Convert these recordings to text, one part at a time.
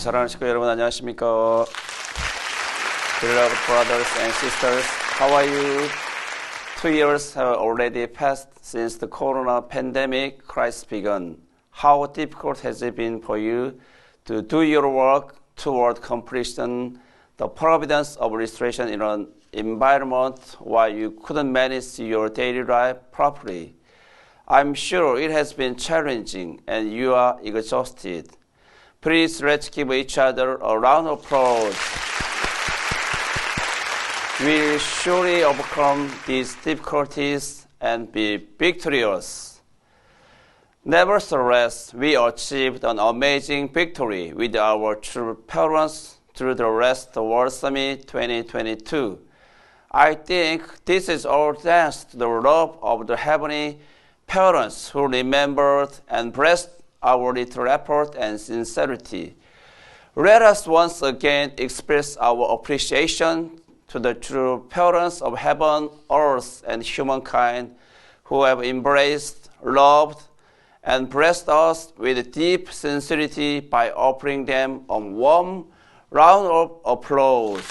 사랑하는 식구 여러분 안녕하십니까? Beloved brothers and sisters, how are you? 2 years have already passed since the corona pandemic crisis began. How difficult has it been for you to do your work toward completion, the providence of restoration in an environment while you couldn't manage your daily life properly? I'm sure it has been challenging and you are exhausted. Please let's give each other a round of applause. We'll surely overcome these difficulties and be victorious. Nevertheless, we achieved an amazing victory with our true parents through the Rest the World Summit 2022. I think this is all thanks to the love of the heavenly parents who remembered and blessed our little effort and sincerity. Let us once again express our appreciation to the true parents of heaven, earth, and humankind who have embraced, loved, and blessed us with deep sincerity by offering them a warm round of applause.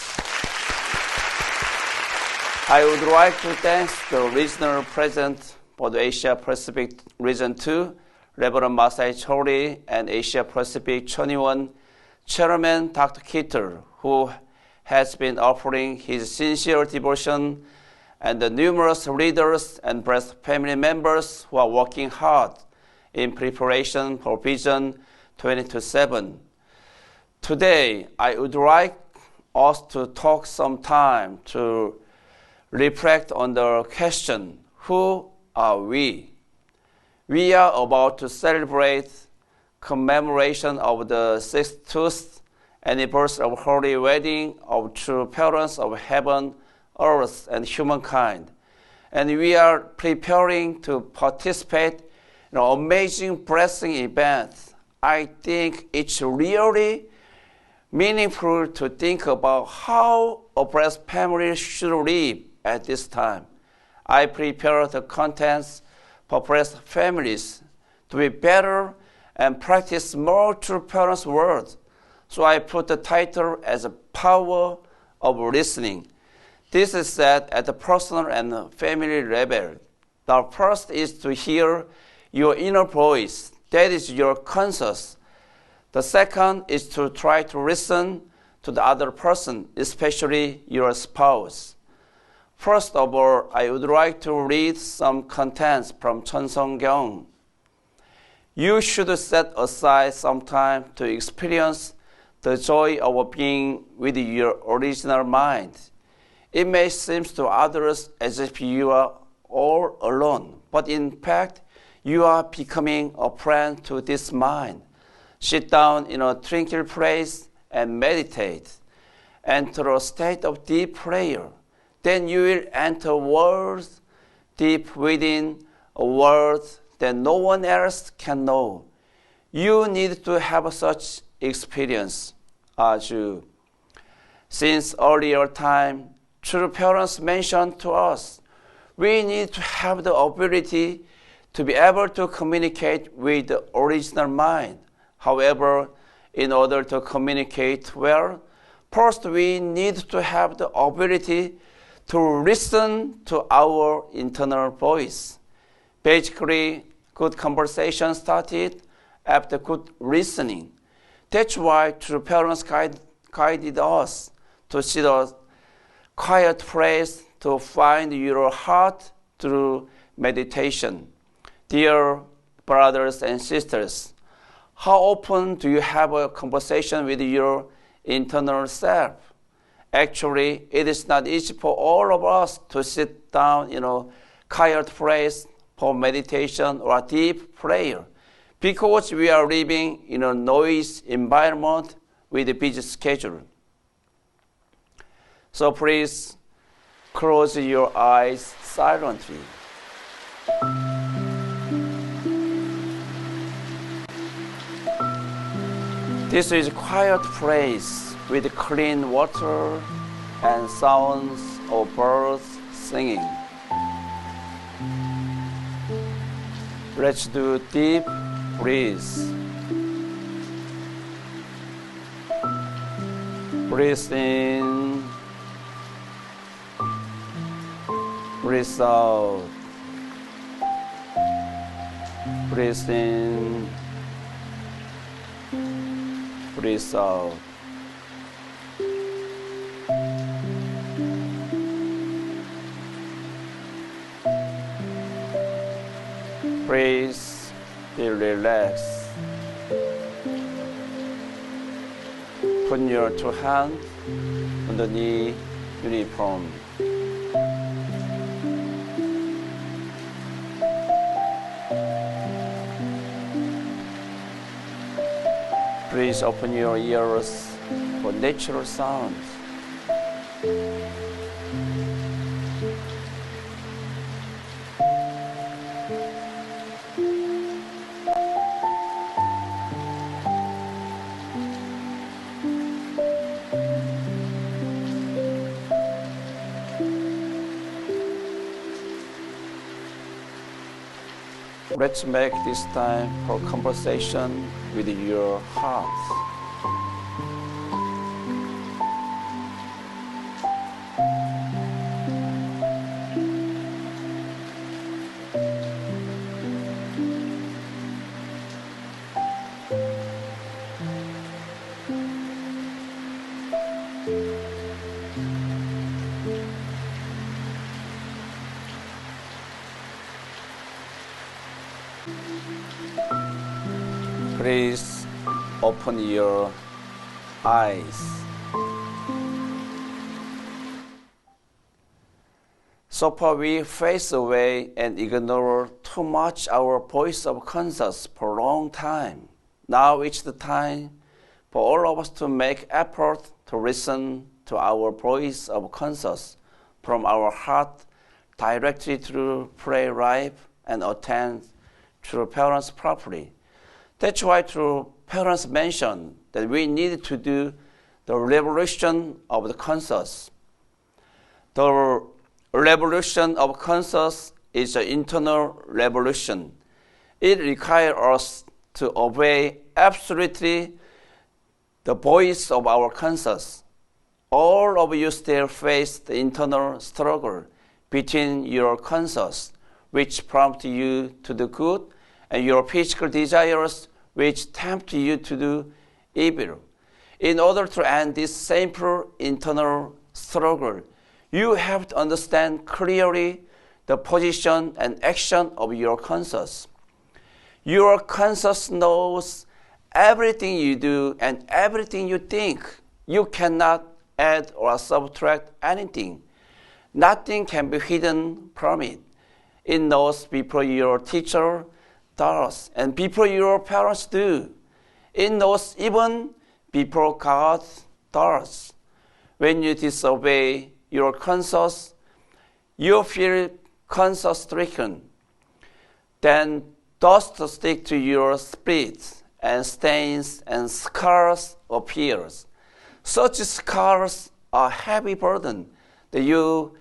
I would like to thank the regional president for the Asia Pacific Region 2, Reverend Masai Chori, and Asia Pacific Cheonbo Chairman Dr. Kittel, who has been offering his sincere devotion, and the numerous leaders and blessed family members who are working hard in preparation for Vision 2027. Today, I would like us to talk some time to reflect on the question, who are we? We are about to celebrate commemoration of the 62th anniversary of Holy Wedding of true parents of heaven, earth, and humankind. And we are preparing to participate in an amazing blessing event. I think it's really meaningful to think about how a blessed family should live at this time. I prepare the contents for blessed families to be better and practice more true parents' words. So I put the title as a power of listening. This is said at the personal and family level. The first is to hear your inner voice. That is your conscience. The second is to try to listen to the other person, especially your spouse. First of all, I would like to read some contents from Cheonbo. You should set aside some time to experience the joy of being with your original mind. It may seem to others as if you are all alone, but in fact, you are becoming a friend to this mind. Sit down in a tranquil place and meditate. Enter a state of deep prayer. Then you will enter worlds deep within, a world that no one else can know. You need to have such experience as you. Since earlier time, true parents mentioned to us, we need to have the ability to be able to communicate with the original mind. However, in order to communicate well, first we need to have the ability to listen to our internal voice. Basically, good conversation started after good listening. That's why true parents guided us to sit a quiet place to find your heart through meditation. Dear brothers and sisters, how often do you have a conversation with your internal self? Actually, it is not easy for all of us to sit down in a quiet place for meditation or a deep prayer because we are living in a noisy environment with a busy schedule. So please close your eyes silently. This is a quiet place with clean water and sounds of birds singing. Let's do deep breaths. Breathe in. Breathe out. Breathe in. Breathe out. Please be relaxed. Put your two hands on the knee uniform. Please open your ears for natural sounds. Let's make this time for conversation with your heart. Please open your eyes. So far we face away and ignore too much our voice of conscience for a long time. Now it's the time for all of us to make effort to listen to our voice of conscience from our heart directly through prayer life and attend to parents properly. That's why true parents mention that we need to do the revolution of the conscience. The revolution of conscience is an internal revolution. It requires us to obey absolutely the voice of our conscience. All of you still face the internal struggle between your conscience, which prompts you to do good, and your physical desires, which tempt you to do evil. In order to end this simple internal struggle, you have to understand clearly the position and action of your conscience. Your conscience knows everything you do and everything you think. You cannot add or subtract anything. Nothing can be hidden from it. It knows before your teacher does, and before your parents do. It knows even before God does. When you disobey your conscience, you feel conscience-stricken. Then dust sticks to your spirit, and stains and scars appears. Such scars are a heavy burden that you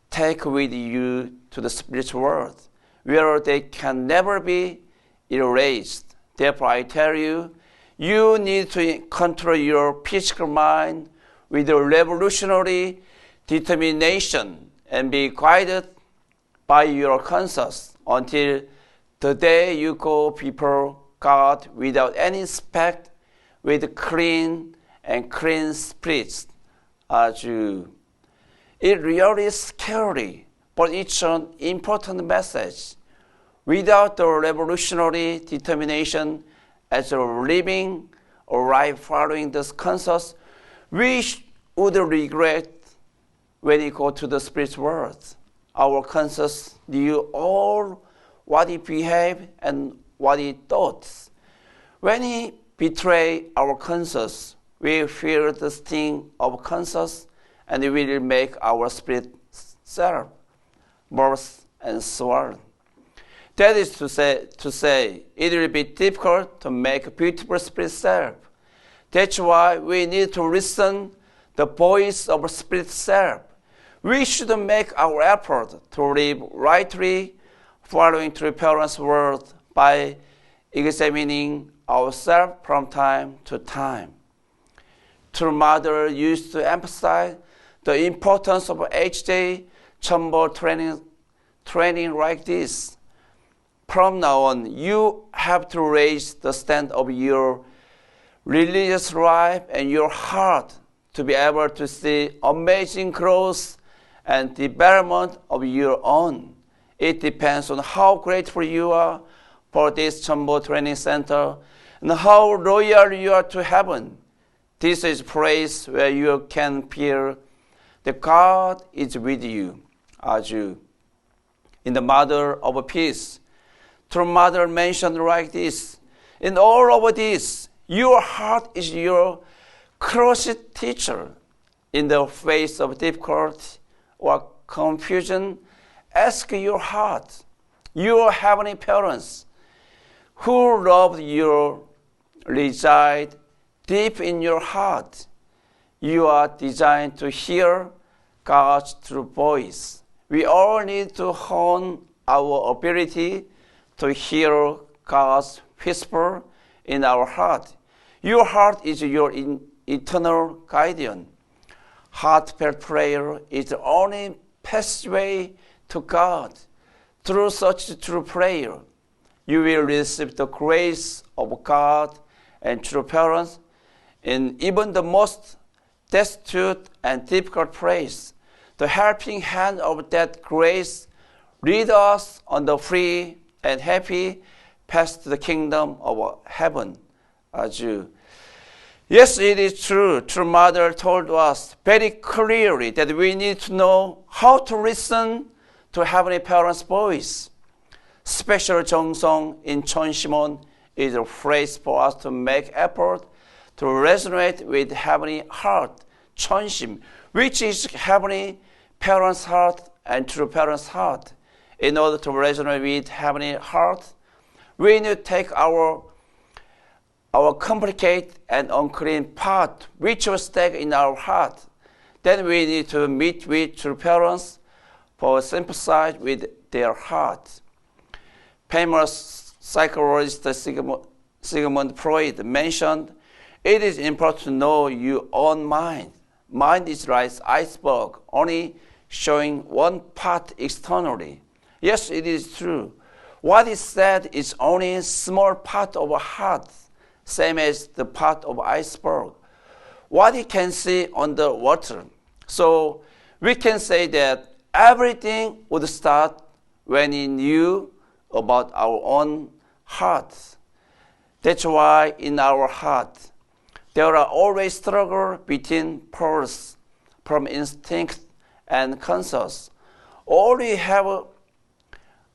take with you to the spiritual world, where they can never be erased. Therefore, I tell you, you need to control your physical mind with a revolutionary determination and be guided by your conscience until the day you go before God without any speck, with clean and clean spirits as you. It really is scary, but it's an important message. Without the revolutionary determination as a living or life following this conscience, we would regret when we go to the spiritual world. Our conscience knew all what it behaved and what it thought. When we betray our conscience, we feel the sting of conscience, and it will make our spirit self worse and swollen. That is to say, it will be difficult to make a beautiful spirit self. That's why we need to listen the voice of spirit self. We should make our effort to live rightly, following through parents' word by examining ourselves from time to time. True Mother used to emphasize the importance of HJ Cheonbo training like this. From now on, you have to raise the stand of your religious life and your heart to be able to see amazing growth and development of your own. It depends on how grateful you are for this Cheonbo Training Center and how loyal you are to heaven. This is a place where you can feel that God is with you, Aju. In the Mother of Peace, True Mother mentioned like this: in all of this, your heart is your closest teacher. In the face of difficulty or confusion, ask your heart, your heavenly parents, who love you, reside deep in your heart. You are designed to hear God's true voice. We all need to hone our ability to hear God's whisper in our heart. Your heart is your eternal guardian. Heartfelt prayer is the only passageway to God. Through such true prayer, you will receive the grace of God and true parents in even the most destitute and difficult place. The helping hand of that grace lead us on the free and happy path to the kingdom of heaven. Aju. Yes, it is true. True Mother told us very clearly that we need to know how to listen to Heavenly Parents' voice. Special 정성 in Cheonsimon is a phrase for us to make effort to resonate with Heavenly Heart, Cheonsim, which is Heavenly Parents' heart and True Parents' heart. In order to resonate with Heavenly Heart, we need to take our complicated and unclean part, which was stuck in our heart. Then we need to meet with True Parents for sympathize with their heart. Famous psychologist Sigmund Freud mentioned, it is important to know your own mind. Mind is like iceberg, only showing one part externally. Yes, it is true. What is said is only a small part of a heart, same as the part of iceberg. What you can see underwater. So we can say that everything would start when we knew about our own hearts. That's why in our heart, there are always struggles between poles from instinct and conscience. All we have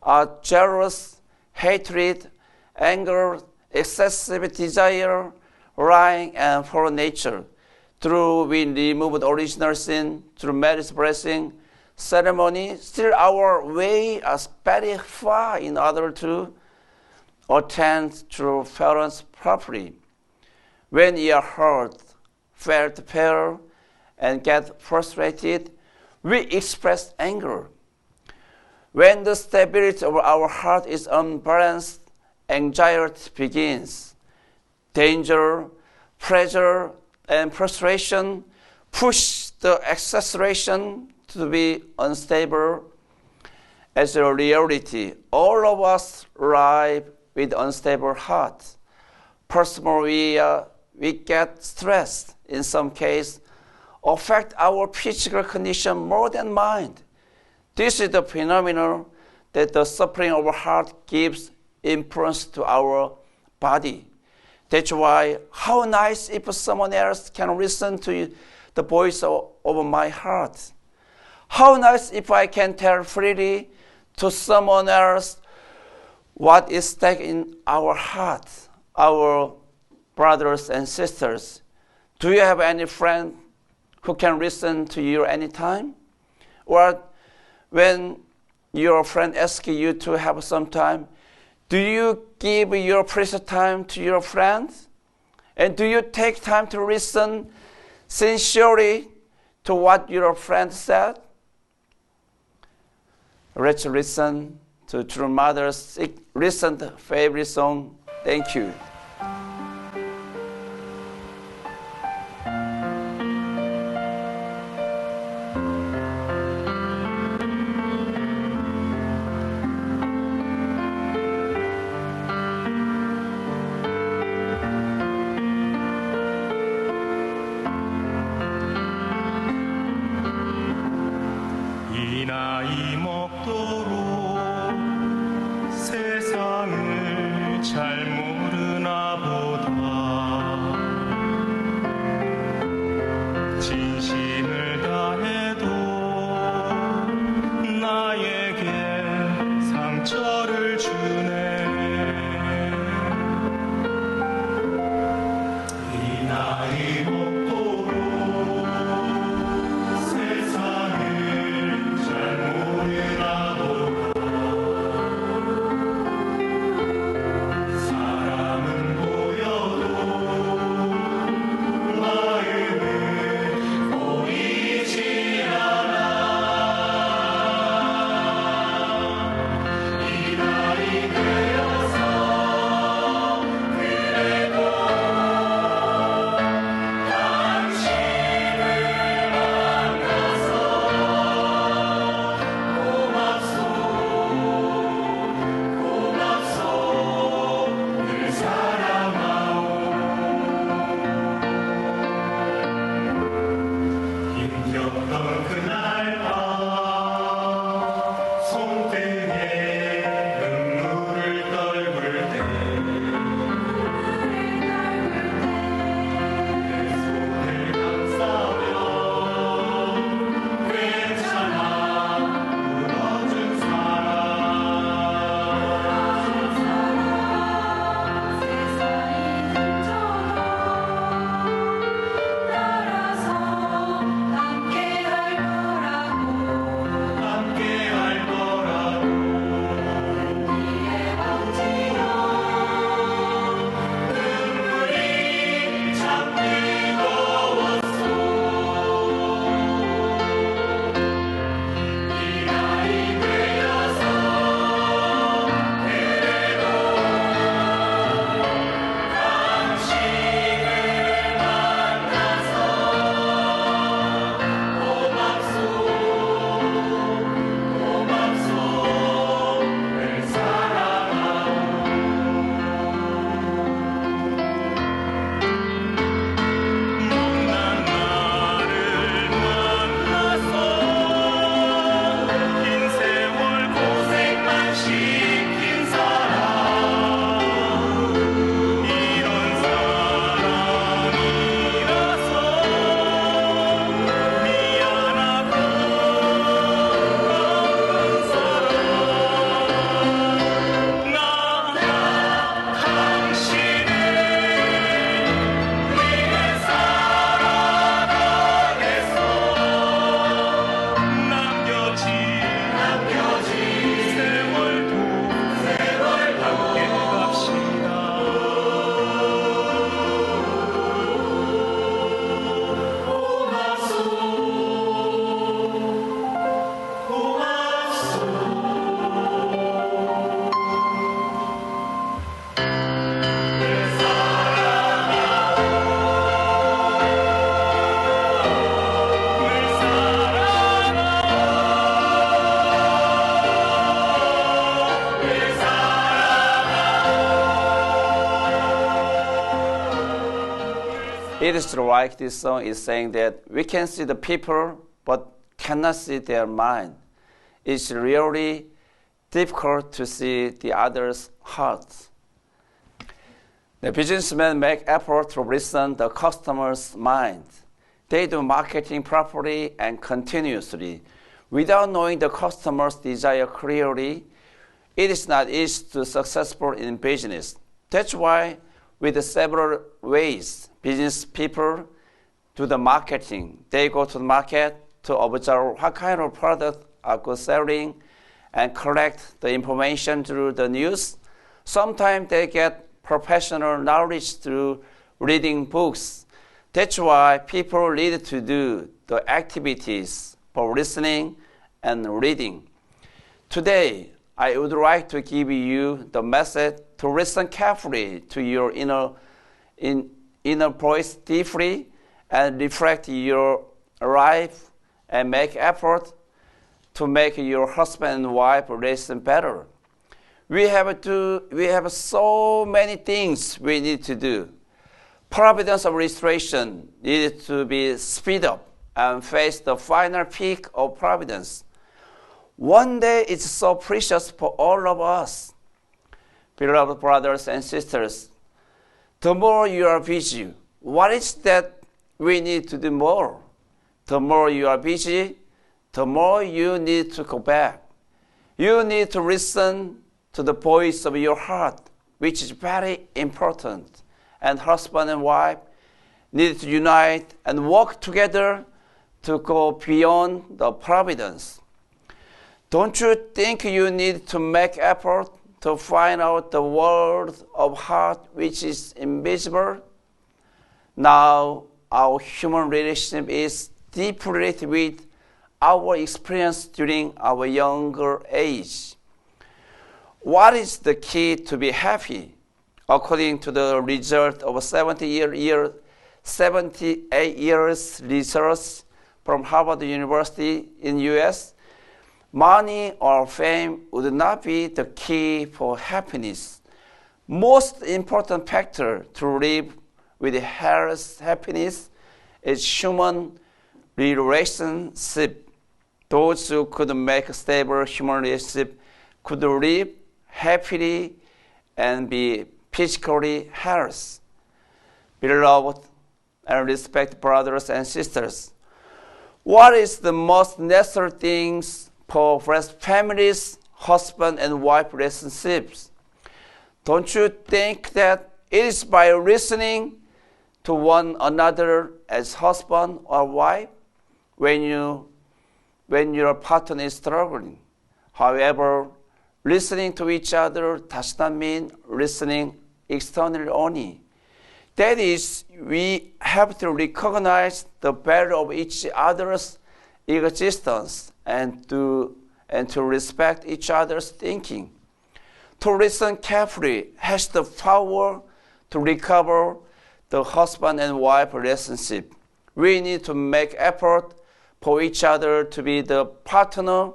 are jealous, hatred, anger, excessive desire, lying, and fallen nature. Through we remove the original sin, through marriage blessing, ceremony, still our way is very far in order to attend to parents properly. When you are hurt, felt fear, and get frustrated, we express anger. When the stability of our heart is unbalanced, anxiety begins. Danger, pressure, and frustration push the acceleration to be unstable. As a reality, all of us live with unstable hearts. Personally, we get stressed in some cases, affect our physical condition more than mind. This is the phenomenon that the suffering of our heart gives influence to our body. That's why, how nice if someone else can listen to the voice of my heart. How nice if I can tell freely to someone else what is stuck in our heart, our brothers and sisters. Do you have any friend who can listen to you anytime? Or when your friend asks you to have some time, do you give your precious time to your friends? And do you take time to listen sincerely to what your friend said? Let's listen to True Mother's recent favorite song, Thank You. 이 나이 먹도록 세상을 잘 모르나 보다. 진심을 다해도 나에게 상처를 주네. 이 나이 먹도록 세상을 잘 모르나 보다. 사람은 보여도 마음은 보이지 않아. 이 나이 되어서 그래도 당신을 만나서 고맙소 고맙소 늘 사랑하오. 힘겹던 그날 밤 손등에 눈물을 떨굴 때 내 손을 감싸며 괜찮아 울어준 사람. 세상이 힘줘도 따라서 함께할 거라고. 함께할 거라고. 뒤에 번지던 눈물이 참 뜨거웠어. 이 나이 되어서 그래도 당신을 만나서 고맙소 고맙소 늘 사랑하오. 못난 나를 만나서 긴 세월 고생만 시킨 사람. 이런 사람이라서 미안하고 아픈 사람. 나 당신을 위해 살아가겠어. 남겨진 세월도 함께 갑시다. 고맙소 고맙소 늘 사랑하오. 늘 사랑하오. 늘 It is like this song is saying that we can see the people but cannot see their mind. It's really difficult to see the other's heart. The businessmen make effort to listen the customer's mind. They do marketing properly and continuously. Without knowing the customer's desire clearly, it is not easy to be successful in business. That's why with several ways, business people do the marketing. They go to the market to observe what kind of product are good selling and collect the information through the news. Sometimes they get professional knowledge through reading books. That's why people need to do the activities for listening and reading. Today, I would like to give you the message to listen carefully to your inner voice deeply and reflect your life and make effort to make your husband and wife relation better. We have so many things we need to do. Providence of restoration needed to be speed up and face the final peak of providence. One day it's so precious for all of us. Beloved brothers and sisters, the more you are busy, what is that we need to do more? The more you are busy, the more you need to go back. You need to listen to the voice of your heart, which is very important. And husband and wife need to unite and work together to go beyond the providence. Don't you think you need to make effort to find out the world of heart which is invisible? Now, our human relationship is deeply related with our experience during our younger age. What is the key to be happy? According to the result of 78 years research from Harvard University in US, money or fame would not be the key for happiness. Most important factor to live with health happiness is human relationship. Those who could make a stable human relationship could live happily and be physically healthy. Beloved and respected brothers and sisters, what is the most necessary things for families, husband and wife relationships? Don't you think that it is by listening to one another as husband or wife when your partner is struggling? However, listening to each other does not mean listening externally only. That is, we have to recognize the value of each other's existence and to respect each other's thinking. To listen carefully has the power to recover the husband and wife relationship. We need to make effort for each other to be the partner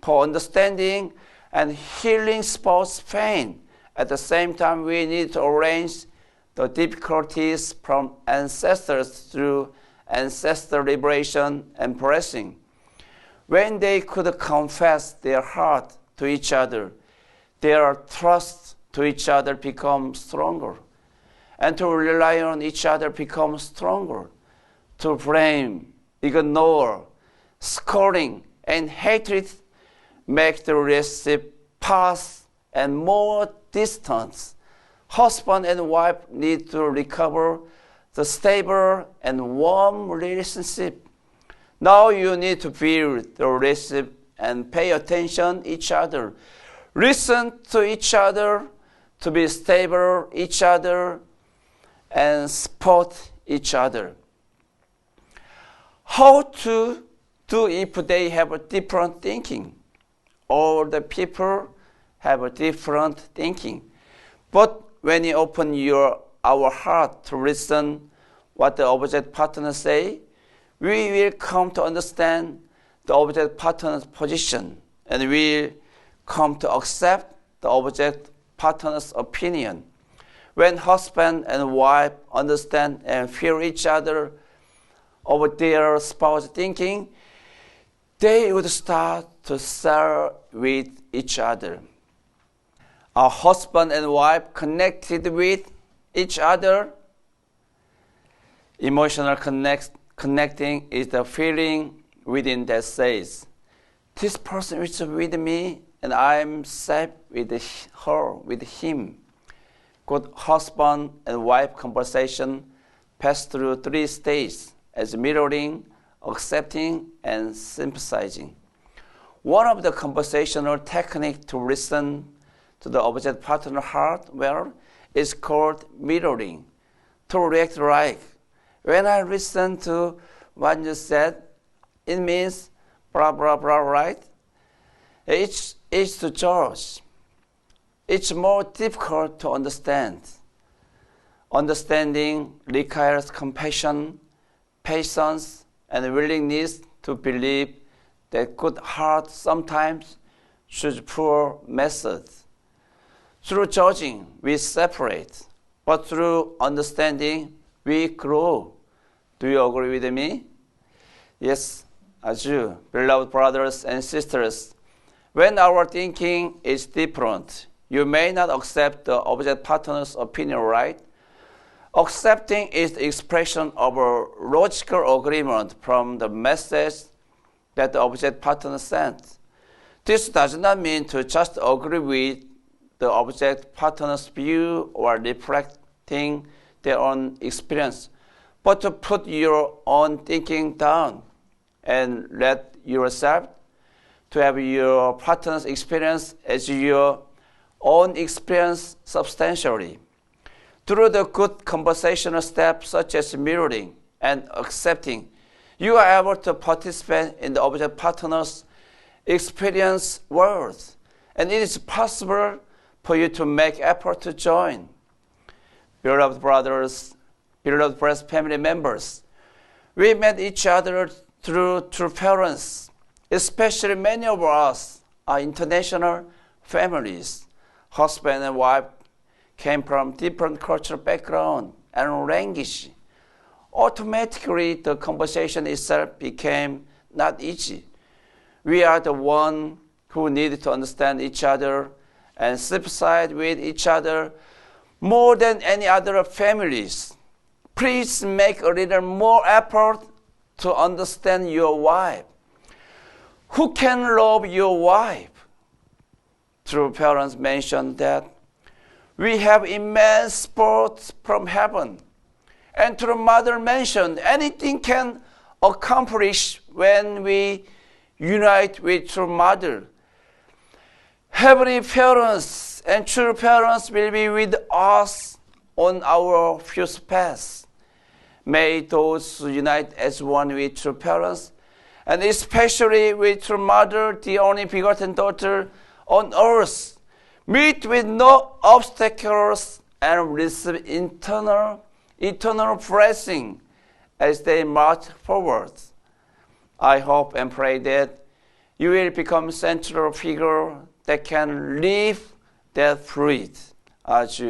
for understanding and healing spouse pain. At the same time, we need to arrange the difficulties from ancestors through ancestor liberation and blessing. When they could confess their heart to each other, their trust to each other becomes stronger. And to rely on each other becomes stronger. To blame, ignore, scolding, and hatred make the relationship pass and more distance. Husband and wife need to recover the stable and warm relationship. Now you need to build the relationship and pay attention to each other. Listen to each other to be stable each other and support each other. How to do if they have a different thinking? All the people have a different thinking. But when you open our heart to listen what the opposite partner say, we will come to understand the opposite partner's position, and we will come to accept the opposite partner's opinion. When husband and wife understand and feel each other over their spouse thinking, they would start to share with each other. Are husband and wife connected with each other? Emotional connecting is the feeling within that says, this person is with me and I am safe with her, with him. Good husband and wife conversation pass through 3 stages as mirroring, accepting, and sympathizing. One of the conversational techniques to listen to the opposite partner's heart well is called mirroring. To react like, when I listen to what you said, it means blah, blah, blah, right? It's to judge. It's more difficult to understand. Understanding requires compassion, patience, and willingness to believe that good heart sometimes choose poor methods. Through judging, we separate, but through understanding, we grow. Do you agree with me? Yes, I do. Beloved brothers and sisters, When our thinking is different, you may not accept the opposite partner's opinion, right? Accepting is the expression of a logical agreement from the message that the opposite partner sent. This does not mean to just agree with the opposite partner's view or reflecting their own experience, but to put your own thinking down and let yourself to have your partner's experience as your own experience substantially. Through the good conversational steps such as mirroring and accepting, you are able to participate in the opposite partner's experience world, and it is possible for you to make effort to join. Beloved brothers, beloved breast family members, we met each other through parents. Especially many of us are international families. Husband and wife came from different cultural background and language. Automatically, the conversation itself became not easy. We are the one who needed to understand each other and sympathize with each other more than any other families. Please make a little more effort to understand your wife. Who can love your wife? True parents mentioned that we have immense support from heaven. And true mother mentioned anything can accomplish when we unite with true mother. Heavenly parents and true parents will be with us on our future path. May those who unite as one with true parents, and especially with true mother, the only begotten daughter on earth, meet with no obstacles and receive eternal blessing as they march forward. I hope and pray that you will become a central figure that can live that fruit as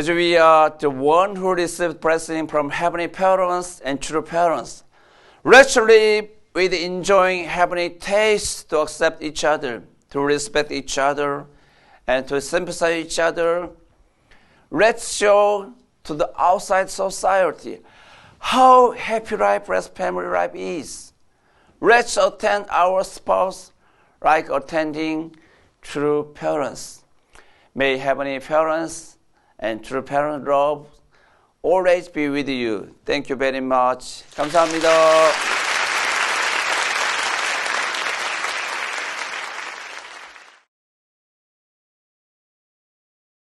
we are the one who received blessing from heavenly parents and true parents. Let's live with enjoying heavenly taste to accept each other, to respect each other, and to sympathize with each other. Let's show to the outside society how happy life, blessed family life is. Let's attend our spouse like attending true parents. May heavenly parents and true parent love always be with you. Thank you very much. 감사합니다.